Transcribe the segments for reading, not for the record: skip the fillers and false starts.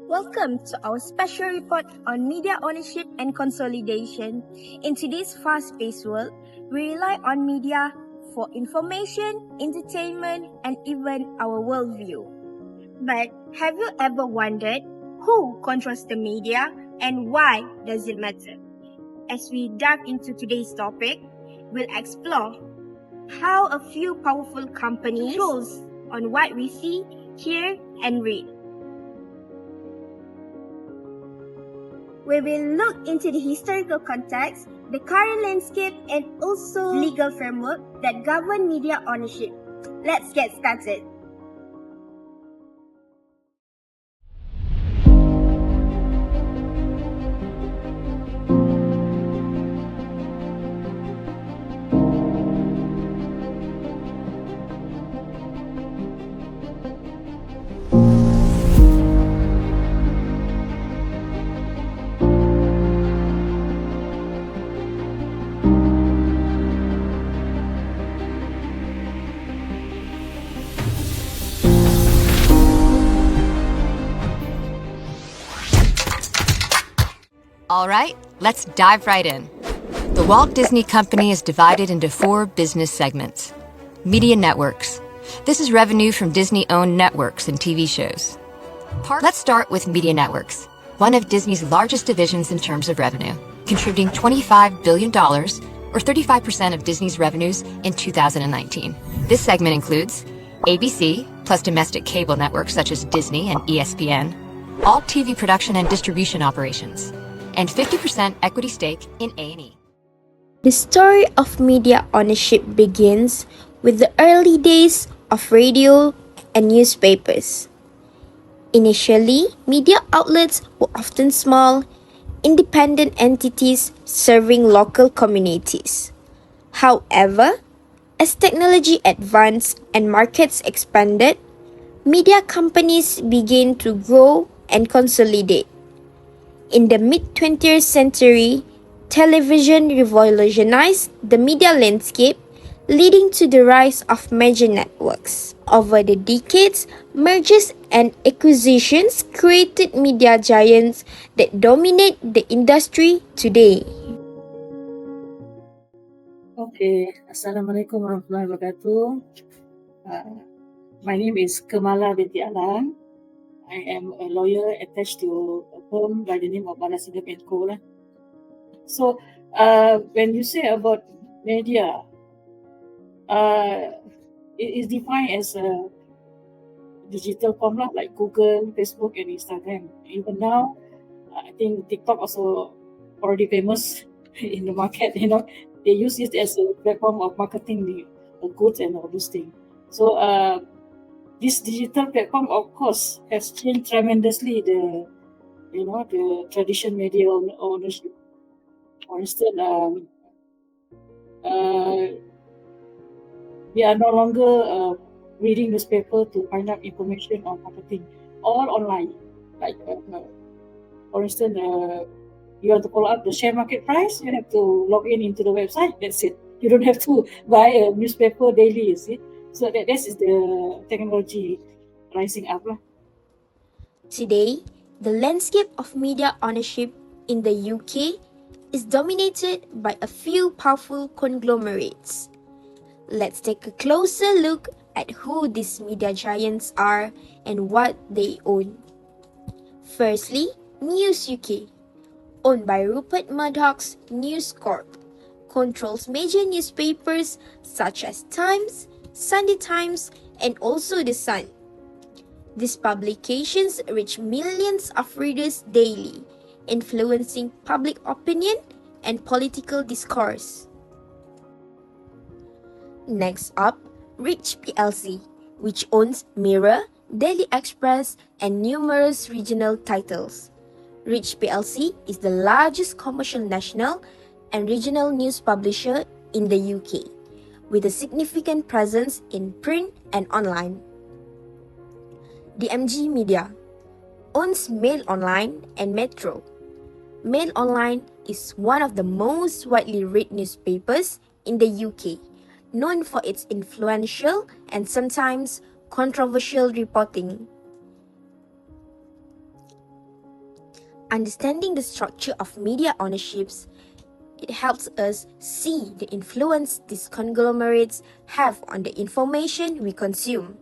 Welcome to our special report on media ownership and consolidation. In today's fast-paced world, we rely on media for information, entertainment, and even our worldview. But have you ever wondered who controls the media and why does it matter? As we dive into today's topic, we'll explore how a few powerful companies controls on what we see, hear, and read. We will look into the historical context, the current landscape, and also legal framework that govern media ownership. Let's get started. All right, let's dive right in. The Walt Disney Company is divided into 4 business segments. Media networks. This is revenue from Disney-owned networks and TV shows. Let's start with media networks, one of Disney's largest divisions in terms of revenue, contributing $25 billion, or 35% of Disney's revenues in 2019. This segment includes ABC, plus domestic cable networks such as Disney and ESPN, all TV production and distribution operations, and 50% equity stake in A&E. The story of media ownership begins with the early days of radio and newspapers. Initially, media outlets were often small, independent entities serving local communities. However, as technology advanced and markets expanded, media companies began to grow and consolidate. In the mid-20th century, television revolutionized the media landscape, leading to the rise of major networks. Over the decades, mergers and acquisitions created media giants that dominate the industry today. Okay, Assalamualaikum warahmatullahi wabarakatuh. My name is Kamala binti Alan. I am a lawyer attached to a firm by the name of Balasidam & Co. So, when you say about media, it is defined as a digital form like Google, Facebook, and Instagram. Even now, I think TikTok also already famous in the market. They use it as a platform of marketing the goods and all those things. So, this digital platform, of course, has changed tremendously the traditional media ownership. For instance, we are no longer reading newspaper to find out information on marketing, all online. Like, for instance, you want to follow up the share market price, you have to log into the website. That's it. You don't have to buy a newspaper daily, you see. So that is the technology rising up. Today, the landscape of media ownership in the UK is dominated by a few powerful conglomerates. Let's take a closer look at who these media giants are and what they own. Firstly, News UK, owned by Rupert Murdoch's News Corp, controls major newspapers such as Times, Sunday Times, and also The Sun. These publications reach millions of readers daily, influencing public opinion and political discourse. Next up, Reach plc, which owns Mirror, Daily Express, and numerous regional titles. Reach plc is the largest commercial national and regional news publisher in the UK, with a significant presence in print and online. DMG Media owns Mail Online and Metro. Mail Online is one of the most widely read newspapers in the UK, known for its influential and sometimes controversial reporting. Understanding the structure of media ownerships, it helps us see the influence these conglomerates have on the information we consume.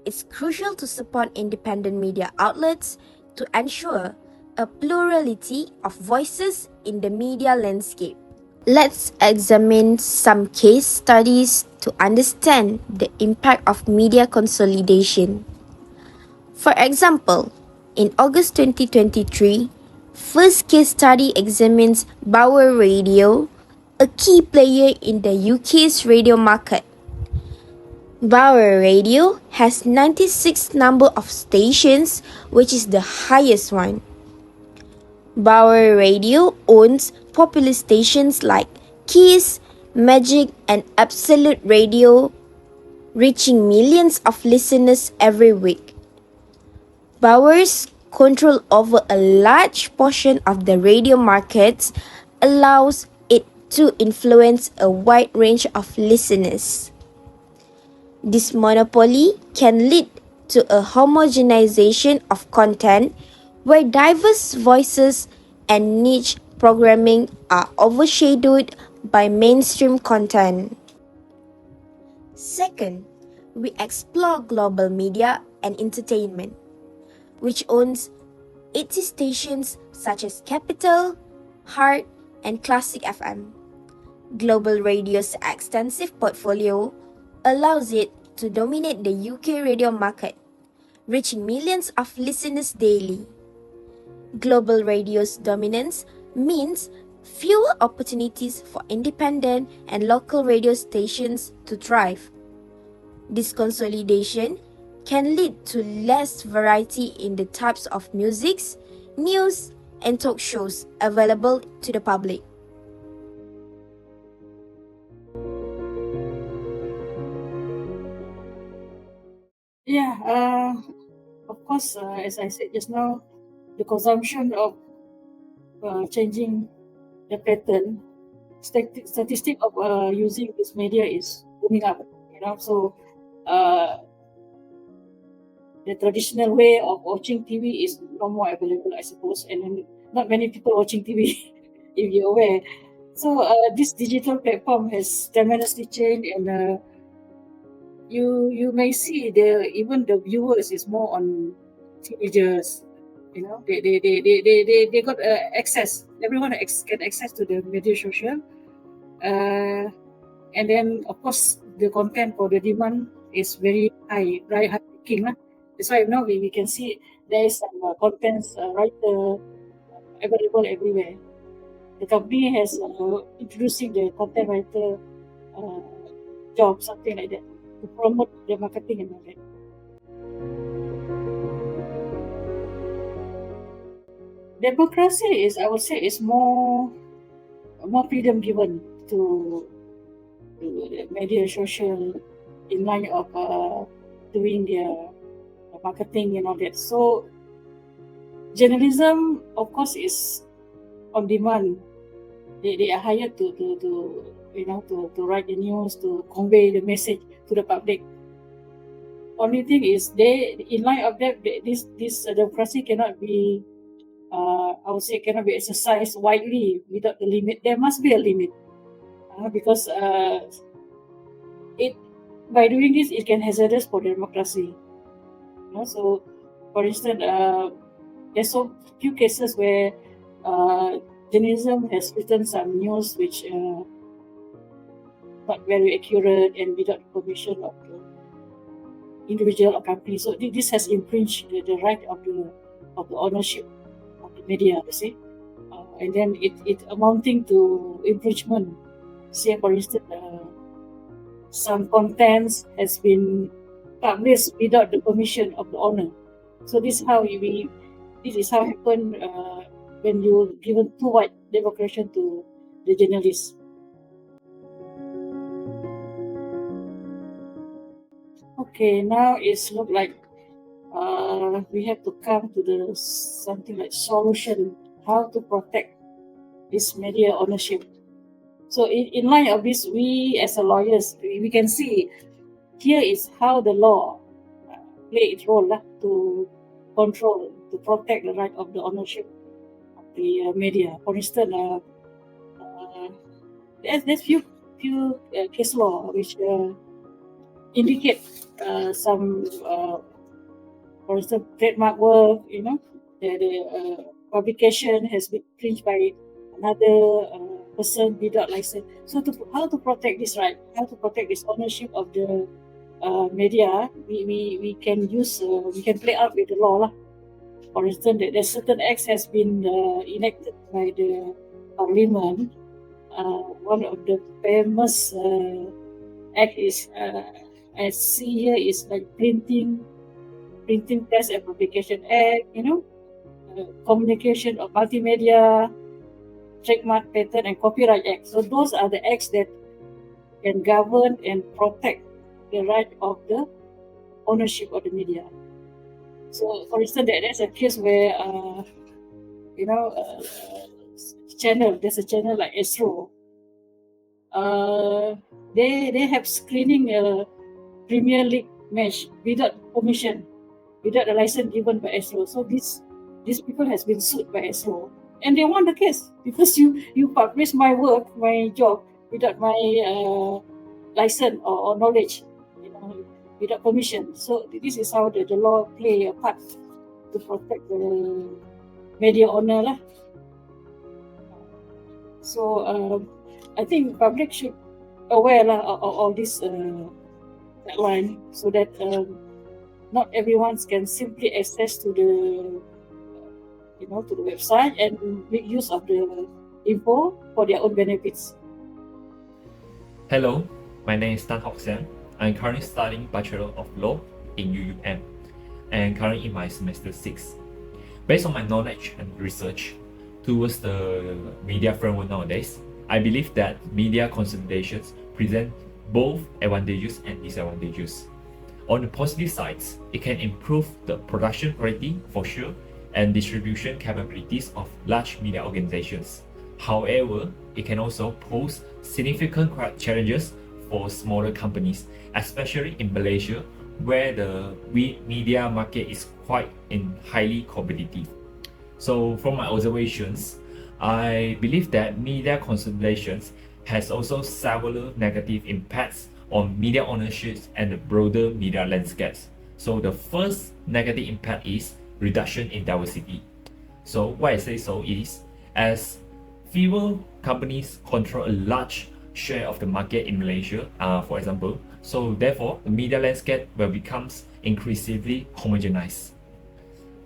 It's crucial to support independent media outlets to ensure a plurality of voices in the media landscape. Let's examine some case studies to understand the impact of media consolidation. For example, in August 2023, first case study examines Bauer Radio, a key player in the UK's radio market. Bauer Radio has 96 number of stations, which is the highest one. Bauer Radio owns popular stations like Kiss, Magic, and Absolute Radio, reaching millions of listeners every week. Bauer's control over a large portion of the radio markets allows it to influence a wide range of listeners. This monopoly can lead to a homogenization of content where diverse voices and niche programming are overshadowed by mainstream content. Second, we explore global media and entertainment, which owns 80 stations such as Capital, Heart, and Classic FM. Global Radio's extensive portfolio allows it to dominate the UK radio market, reaching millions of listeners daily. Global Radio's dominance means fewer opportunities for independent and local radio stations to thrive. This consolidation can lead to less variety in the types of musics, news, and talk shows available to the public. Yeah, of course, as I said just now, the consumption of changing the pattern, statistic of using this media is booming up. So uh, the traditional way of watching TV is no more available, I suppose, and then not many people watching TV, if you're aware. So this digital platform has tremendously changed, and you may see even the viewers is more on teenagers. They got access. Everyone can access to the media social, uh, and then of course the content for the demand is very high picking lah. That's why now we can see there is some contents writer available everywhere. The company has introducing the content writer uh, job, something like that, to promote the marketing and all that. Democracy is, I would say, is more freedom given to the media social in line of doing their marketing and all that. So journalism, of course, is on demand. They are hired to write the news, to convey the message to the public. Only thing is, they in line of that, this democracy cannot be, I would say, cannot be exercised widely without the limit. There must be a limit, because it by doing this, it can hazardous for democracy. So, for instance, there's so few cases where journalism has written some news which not very accurate and without permission of the individual or company. So this has infringed the right of the ownership of the media, you see. And then it amounting to infringement. Say, for instance, some contents has been published without the permission of the owner. So this is how happen when you given too wide democracy to the journalists. Okay, now it's look like we have to come to the something like solution, how to protect this media ownership. So in line of this, we as a lawyers, we can see here is how the law play its role to control, to protect the right of the ownership the media. For instance, there's few case law which indicate some, for instance, trademark work. The publication has been infringed by another person without license. So how to protect this right? How to protect this ownership of the media? We can use we can play out with the law lah. For instance, that certain acts has been enacted by the parliament. One of the famous act is I see here is like printing press and publication act. Communication of multimedia, trademark, patent, and copyright act. So those are the acts that can govern and protect the right of the ownership of the media. So, for instance, there's a case where there's a channel like Astro. They have screening a Premier League match without permission, without a license given by Astro. So these people has been sued by Astro, and they won the case because you publish my work, my job without my license or knowledge, without permission. So this is how the law play a part to protect the media owner lah. So I think public should aware lah of this line, so that not everyone can simply access to the to the website and make use of the info for their own benefits. Hello, my name is Tan Hock Siang. I'm currently studying Bachelor of Law in UUM and currently in my semester 6. Based on my knowledge and research towards the media framework nowadays, I believe that media consolidations present both advantages and disadvantages. On the positive sides, it can improve the production quality for sure and distribution capabilities of large media organizations. However, it can also pose significant challenges for smaller companies, especially in Malaysia, where the media market is quite highly competitive. So from my observations, I believe that media consolidations has also several negative impacts on media ownership and the broader media landscapes. So the first negative impact is reduction in diversity. So why I say so is, as fewer companies control a large share of the market in Malaysia, for example, so therefore the media landscape will become increasingly homogenized.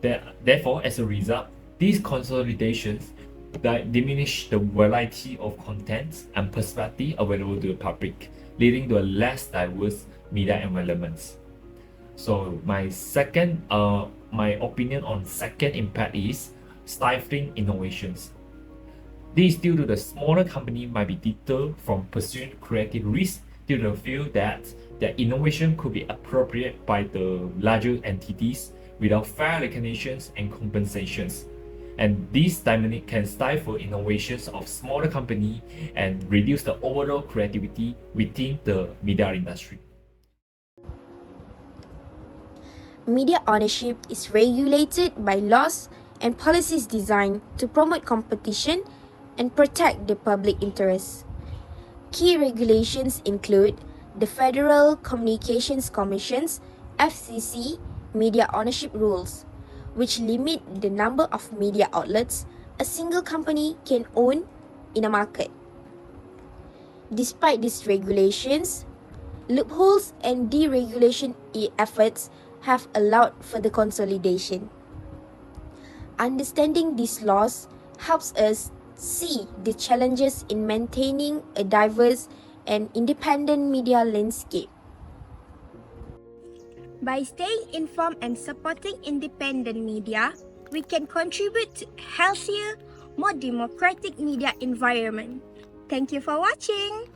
Therefore, as a result, these consolidations that diminish the variety of contents and perspective available to the public, leading to a less diverse media environments. So my opinion on second impact is stifling innovations. This is due to the smaller company might be deterred from pursuing creative risks due to the feel that their innovation could be appropriated by the larger entities without fair recognitions and compensations. And this dynamic can stifle innovations of smaller company and reduce the overall creativity within the media industry. Media ownership is regulated by laws and policies designed to promote competition and protect the public interest. Key regulations include the Federal Communications Commission's FCC media ownership rules, which limit the number of media outlets a single company can own in a market. Despite these regulations, loopholes and deregulation efforts have allowed for the consolidation. Understanding these laws helps us see the challenges in maintaining a diverse and independent media landscape. By staying informed and supporting independent media, we can contribute to a healthier, more democratic media environment. Thank you for watching.